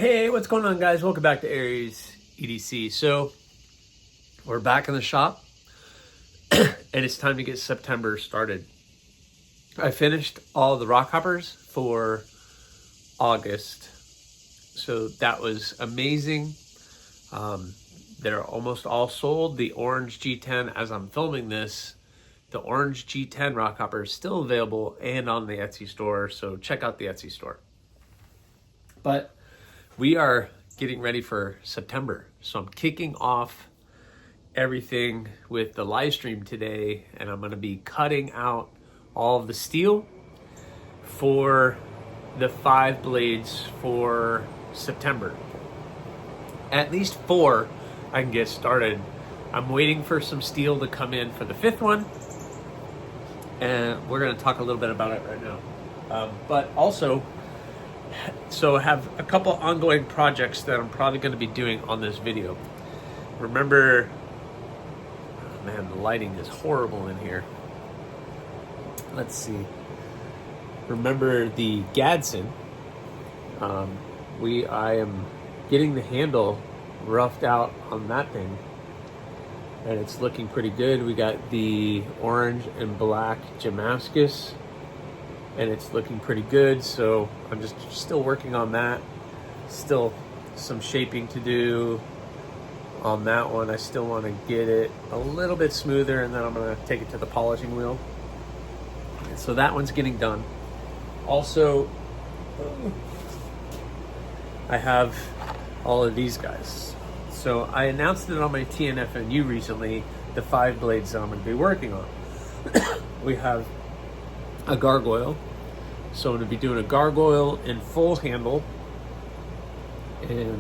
Hey, what's going on, guys? Welcome back to AriesEDC. So we're back in the shop and it's time to get September started. I finished all the rock hoppers for August, so that was amazing. They're almost all sold. The orange G10, as I'm filming this, the orange G10 rock hopper is still available and on the Etsy store, so check out the Etsy store. But we are getting ready for September, so I'm kicking off everything with the live stream today, and I'm going to be cutting out all of the steel for the 5 blades for September. At least 4 I can get started. I'm waiting for some steel to come in for the 5th one, and we're going to talk a little bit about it right now. But also, so I have a couple ongoing projects that I'm probably going to be doing on this video. Remember, oh man, the lighting is horrible in here. Let's see. Remember the Gadsden? I am getting the handle roughed out on that thing, and it's looking pretty good. We got the orange and black Damascus, and it's looking pretty good, so I'm just still working on that. Still some shaping to do on that one. I still want to get it a little bit smoother, and then I'm going to take it to the polishing wheel. And so that one's getting done. Also, I have all of these guys. So I announced it on my TNFNU recently, the 5 blades that I'm going to be working on. We have a gargoyle, so I'm going to be doing a gargoyle in full handle, and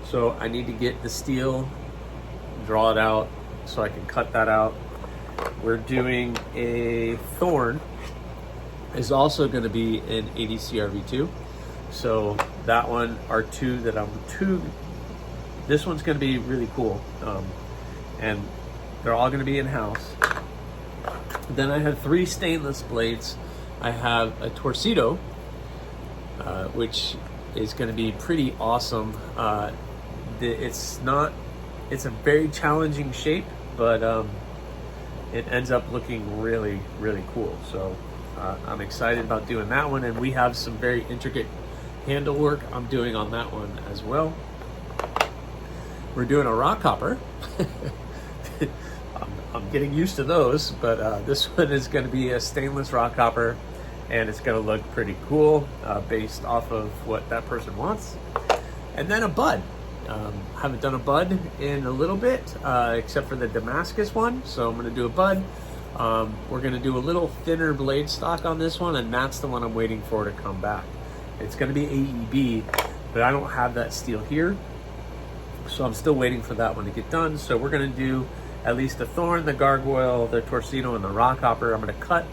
so I need to get the steel, draw it out so I can cut that out. We're doing a thorn, is also going to be in ADC RV2, so that one are two that this one's going to be really cool, and they're all going to be in-house. Then I have 3 stainless blades. I have a Torcido, which is going to be pretty awesome. It's a very challenging shape, but it ends up looking really, really cool. So I'm excited about doing that one, and we have some very intricate handle work I'm doing on that one as well. We're doing a rock hopper. I'm getting used to those, but this one is going to be a stainless rock hopper, and it's going to look pretty cool based off of what that person wants. And then a bud. Haven't done a bud in a little bit, except for the Damascus one, so I'm going to do a bud. We're going to do a little thinner blade stock on this one, and that's the one I'm waiting for to come back. It's going to be AEB, but I don't have that steel here, so I'm still waiting for that one to get done. So we're going to do at least the thorn, the gargoyle, the Torcido, and the rock hopper. I'm going to cut,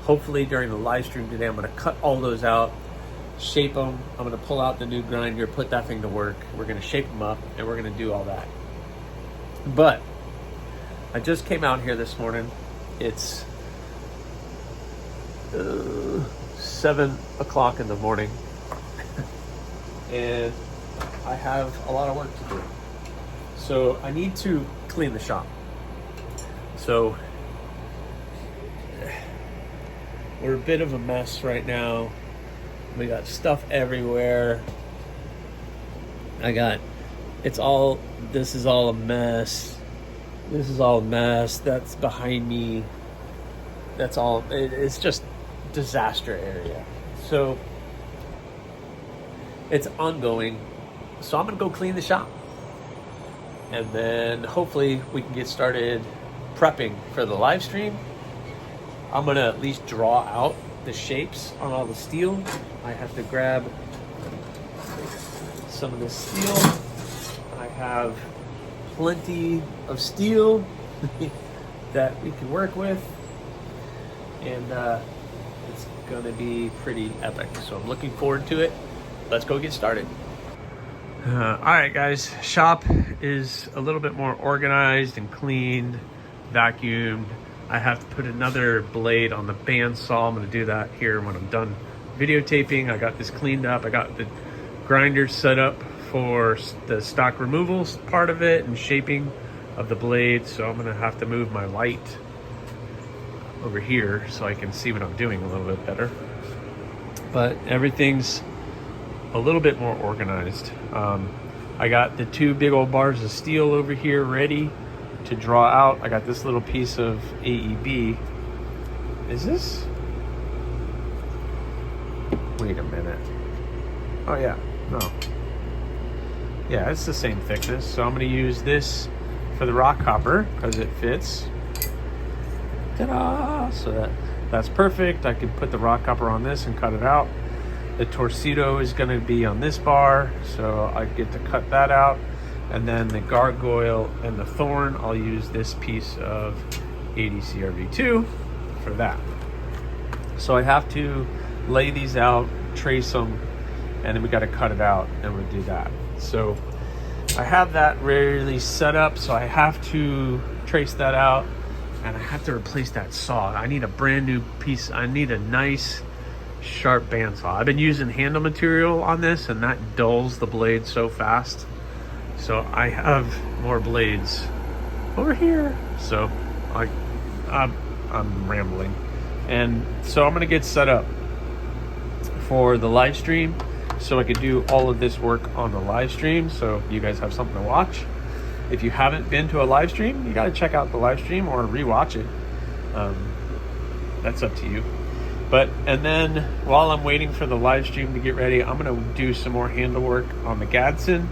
hopefully during the live stream today, I'm going to cut all those out, shape them. I'm going to pull out the new grinder, put that thing to work. We're going to shape them up, and we're going to do all that. But I just came out here this morning. It's 7 o'clock in the morning, and I have a lot of work to do. So I need to clean the shop. So we're a bit of a mess right now. We got stuff everywhere. This is all a mess. This is all a mess. That's behind me. That's all, it's just disaster area. So it's ongoing. So I'm gonna go clean the shop, and then hopefully we can get started prepping for the live stream. I'm gonna at least draw out the shapes on all the steel. I have to grab some of this steel. I have plenty of steel that we can work with, and it's gonna be pretty epic. So I'm looking forward to it. Let's go get started. All right, guys, shop is a little bit more organized and cleaned, vacuumed. I have to put another blade on the bandsaw. I'm gonna do that here when I'm done videotaping. I got this cleaned up. I got the grinder set up for the stock removals part of it and shaping of the blade. So I'm gonna have to move my light over here so I can see what I'm doing a little bit better. But everything's a little bit more organized. I got the 2 big old bars of steel over here ready to draw out. I got this little piece of AEB. Is this? Wait a minute. Oh yeah, no. Yeah, it's the same thickness. So I'm gonna use this for the rock hopper because it fits. Ta-da! So that's perfect. I could put the rock hopper on this and cut it out. The torcido is going to be on this bar, so I get to cut that out. And then the gargoyle and the thorn, I'll use this piece of ADC RV2 for that. So I have to lay these out, trace them, and then we got to cut it out, and we'll do that. So I have that really set up, so I have to trace that out, and I have to replace that saw. I need a brand new piece. I need a nice sharp bandsaw. I've been using handle material on this, and that dulls the blade so fast. So I have more blades over here. So I'm rambling, and so I'm gonna get set up for the live stream so I could do all of this work on the live stream, so you guys have something to watch. If you haven't been to a live stream, you got to check out the live stream or rewatch it. That's up to you. And then while I'm waiting for the live stream to get ready, I'm going to do some more handle work on the Gadsden,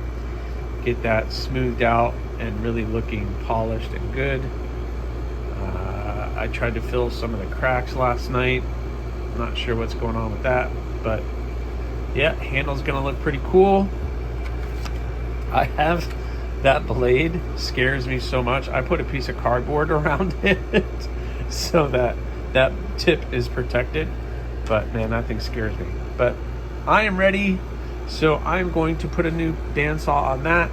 get that smoothed out and really looking polished and good. I tried to fill some of the cracks last night. I'm not sure what's going on with that, but yeah, handle's going to look pretty cool. I have that blade scares me so much. I put a piece of cardboard around it so that tip is protected, but man, that thing scares me. But I am ready, so I'm going to put a new bandsaw on that,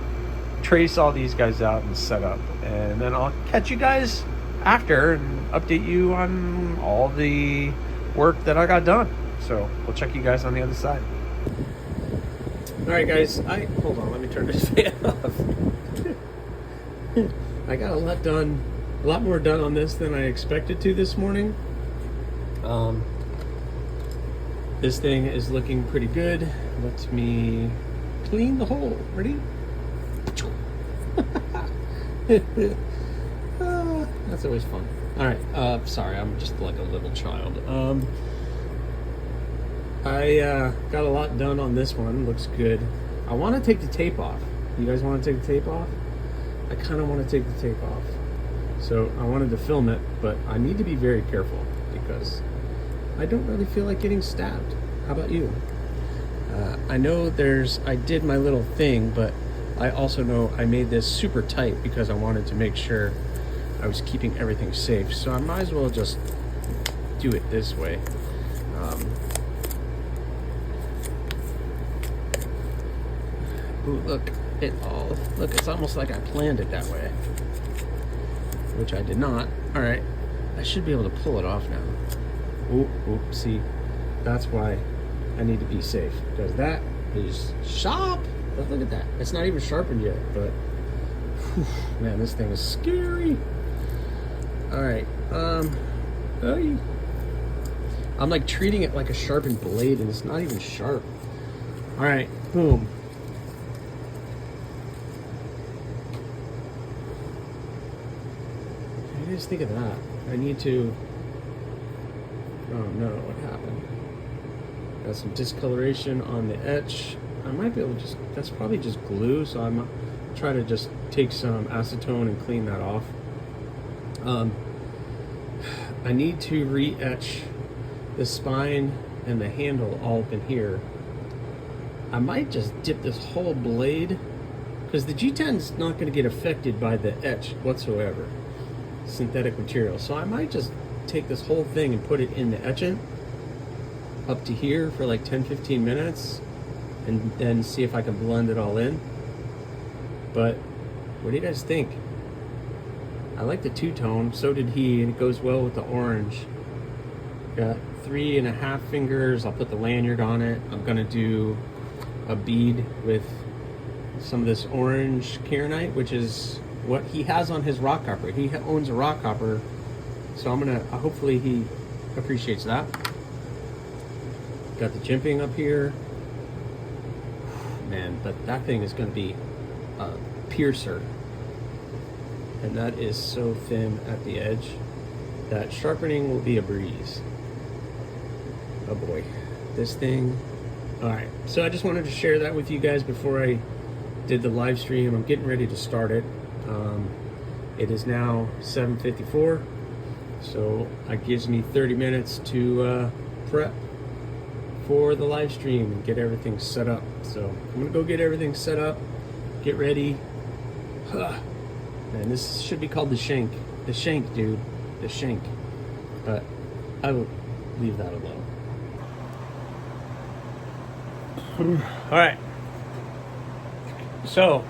trace all these guys out and set up, and then I'll catch you guys after and update you on all the work that I got done. So we'll check you guys on the other side. All right, guys, hold on, let me turn this fan off. I got a lot more done on this than I expected to this morning. This thing is looking pretty good. Let me clean the hole. Ready? That's always fun. All right. Sorry, I'm just like a little child. I got a lot done on this one. Looks good. I want to take the tape off. You guys want to take the tape off? I kind of want to take the tape off. So I wanted to film it, but I need to be very careful because I don't really feel like getting stabbed. How about you? I know I did my little thing, but I also know I made this super tight because I wanted to make sure I was keeping everything safe. So I might as well just do it this way. Ooh, look, it's almost like I planned it that way, which I did not. All right, I should be able to pull it off now. Ooh, see, that's why I need to be safe, because that is sharp. But look at that. It's not even sharpened yet, but whew, man, this thing is scary. All right, I'm like treating it like a sharpened blade, and it's not even sharp. All right, boom. What do you guys think of that? I need to. Oh no, what happened? Got some discoloration on the etch. I might be able to that's probably just glue, so I'm try to just take some acetone and clean that off. I need to re-etch the spine and the handle all up in here. I might just dip this whole blade, because the G10 is not going to get affected by the etch whatsoever. Synthetic material. So I might just take this whole thing and put it in the etchant up to here for like 10-15 minutes and then see if I can blend it all in. But what do you guys think? I like the two-tone, so did he, and it goes well with the orange. Got 3.5 fingers. I'll put the lanyard on it. I'm gonna do a bead with some of this orange kieranite, which is what he has on his rock hopper. He owns a rock hopper, so I'm gonna, hopefully he appreciates that. Got the jimping up here. Man, but that thing is gonna be a piercer. And that is so thin at the edge that sharpening will be a breeze. Oh boy, this thing. All right, so I just wanted to share that with you guys before I did the live stream. I'm getting ready to start it. It is now 7:54, so it gives me 30 minutes to prep for the live stream and get everything set up. So I'm gonna go get everything set up, get ready. Man, this should be called the shank. The shank, dude. The shank. But I will leave that alone. All right. So,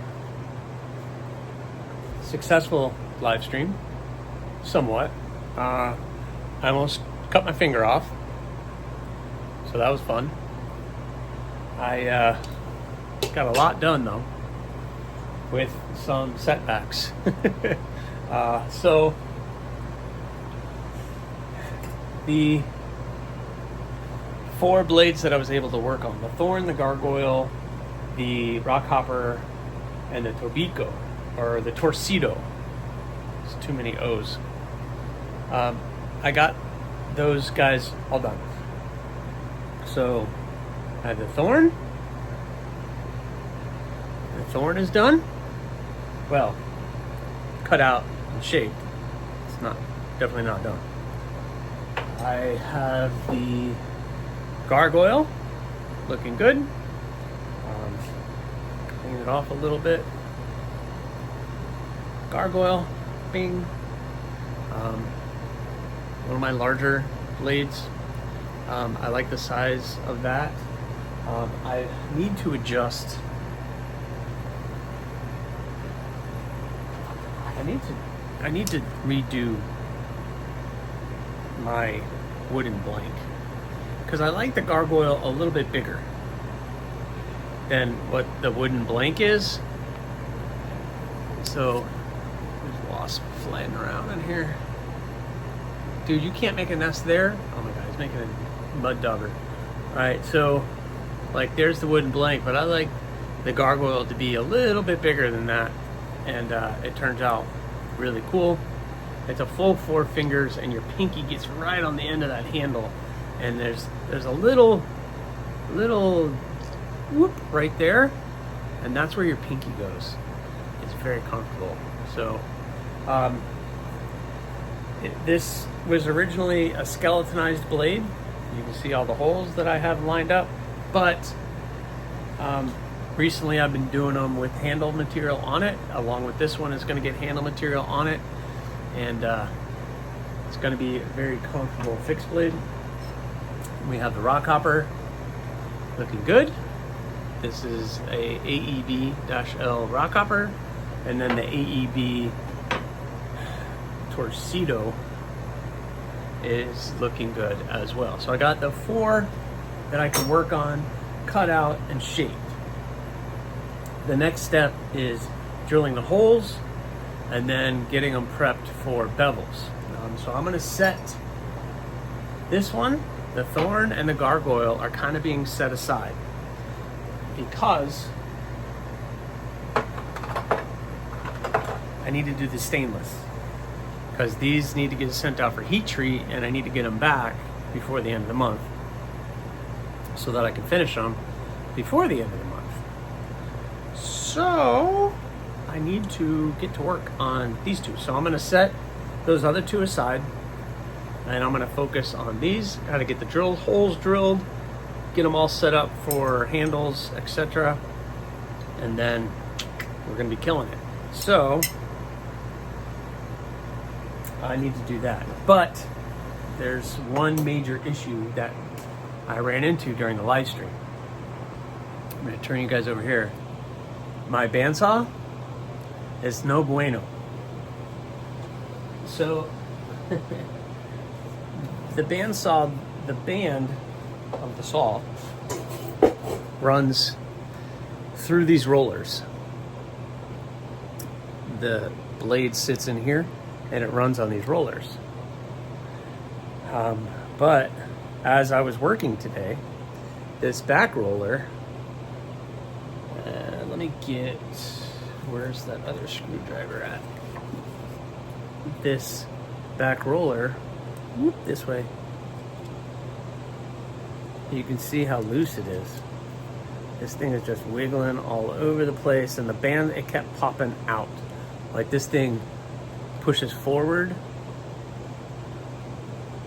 successful live stream. Somewhat. I almost cut my finger off. So that was fun. I got a lot done though, with some setbacks. So the 4 blades that I was able to work on, the thorn, the gargoyle, the rock hopper, and the tobico, or the torcido. There's too many O's. I got those guys all done. So I have the thorn. The thorn is done. Well, cut out and shaped. It's definitely not done. I have the gargoyle looking good. Clean it off a little bit. Gargoyle, bing. One of my larger blades. I like the size of that. I need to adjust. I need to redo my wooden blank, because I like the gargoyle a little bit bigger than what the wooden blank is. So there's wasp flying around in here. Dude, you can't make a nest there. Oh my god, he's making a mud dauber. Alright, so like there's the wooden blank, but I like the gargoyle to be a little bit bigger than that. And it turns out really cool. It's a full 4 fingers, and your pinky gets right on the end of that handle, and there's a little whoop right there, and that's where your pinky goes. It's very comfortable. So this was originally a skeletonized blade. You can see all the holes that I have lined up, but recently I've been doing them with handle material on it. Along with this one is going to get handle material on it, and it's going to be a very comfortable fixed blade. We have the rock hopper looking good. This is a AEB-L rock hopper, and then the AEB torcido is looking good as well. So I got the 4 that I can work on, cut out, and shaped. The next step is drilling the holes and then getting them prepped for bevels. So I'm going to set this one, the thorn and the gargoyle are kind of being set aside because I need to do the stainless, because these need to get sent out for heat treat, and I need to get them back before the end of the month so that I can finish them before the end of the month. So I need to get to work on these 2. So I'm going to set those other 2 aside, and I'm going to focus on these. Got to get the drill holes drilled, get them all set up for handles, etc. And then we're going to be killing it. So I need to do that. But there's one major issue that I ran into during the live stream. I'm going to turn you guys over here. My bandsaw is no bueno. So the bandsaw, the band of the saw runs through these rollers. the blade sits in here and it runs on these rollers. But as I was working today, this back roller, let me get, where's that other screwdriver at? This back roller, this way. You can see how loose it is. This thing is just wiggling all over the place, and the band, it kept popping out. Like this thing pushes forward.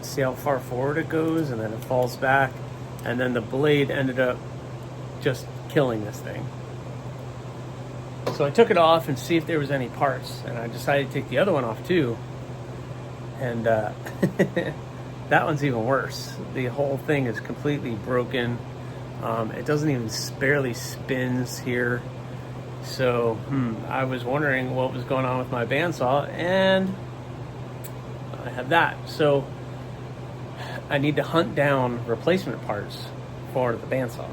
See how far forward it goes, and then it falls back, and then the blade ended up just killing this thing. So I took it off and see if there was any parts, and I decided to take the other one off too. And that one's even worse. The whole thing is completely broken. It doesn't even barely spins here. So I was wondering what was going on with my bandsaw, and I have that. So I need to hunt down replacement parts for the bandsaw,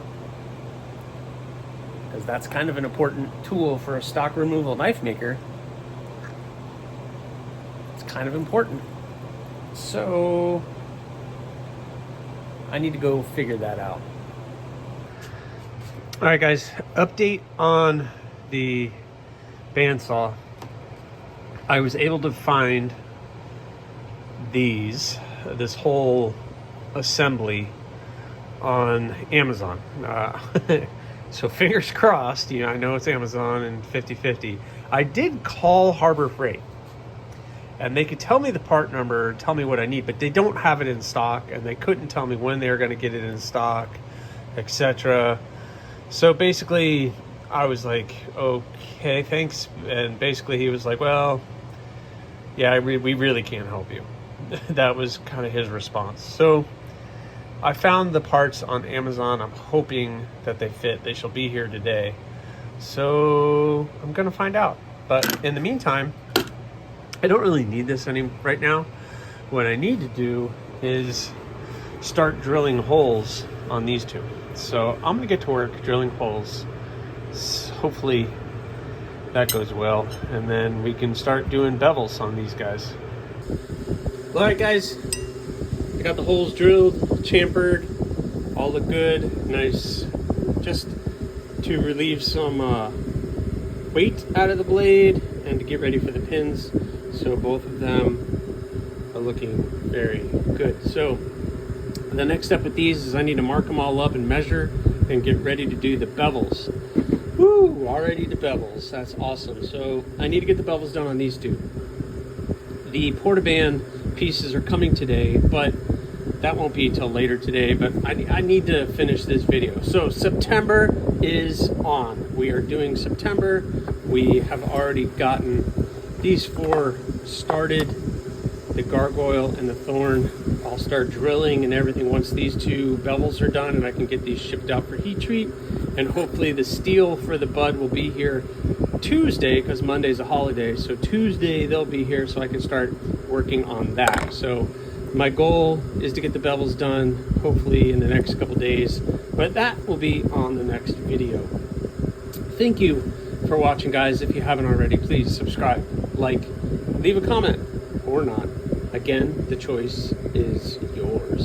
because that's kind of an important tool for a stock removal knife maker. It's kind of important. So I need to go figure that out. All right, guys, update on the bandsaw. I was able to find this whole assembly on Amazon. So fingers crossed, I know it's Amazon and 50/50. I did call Harbor Freight, and they could tell me the part number, tell me what I need, but they don't have it in stock, and they couldn't tell me when they were going to get it in stock, etc. So basically, I was like, okay, thanks. And basically, he was like, well, yeah, we really can't help you. That was kind of his response. So I found the parts on Amazon. I'm hoping that they fit. They shall be here today. So I'm going to find out. But in the meantime, I don't really need this right now. What I need to do is start drilling holes on these two. So I'm going to get to work drilling holes. Hopefully that goes well. And then we can start doing bevels on these guys. All right, guys. I got the holes drilled, chamfered, all look good, nice. Just to relieve some weight out of the blade and to get ready for the pins. So both of them are looking very good. So the next step with these is I need to mark them all up and measure and get ready to do the bevels. Woo, already the bevels, that's awesome. So I need to get the bevels done on these two. The Portaband pieces are coming today, but that won't be until later today, but I need to finish this video. So September is on. We are doing September. We have already gotten these four started, the gargoyle and the thorn. I'll start drilling and everything once these two bevels are done, and I can get these shipped out for heat treat. And hopefully the steel for the bud will be here Tuesday, because Monday's a holiday. So Tuesday they'll be here so I can start working on that. So my goal is to get the bevels done hopefully in the next couple days, but that will be on the next video. Thank you for watching, guys. If you haven't already, please subscribe, like, leave a comment, or not. Again, the choice is yours.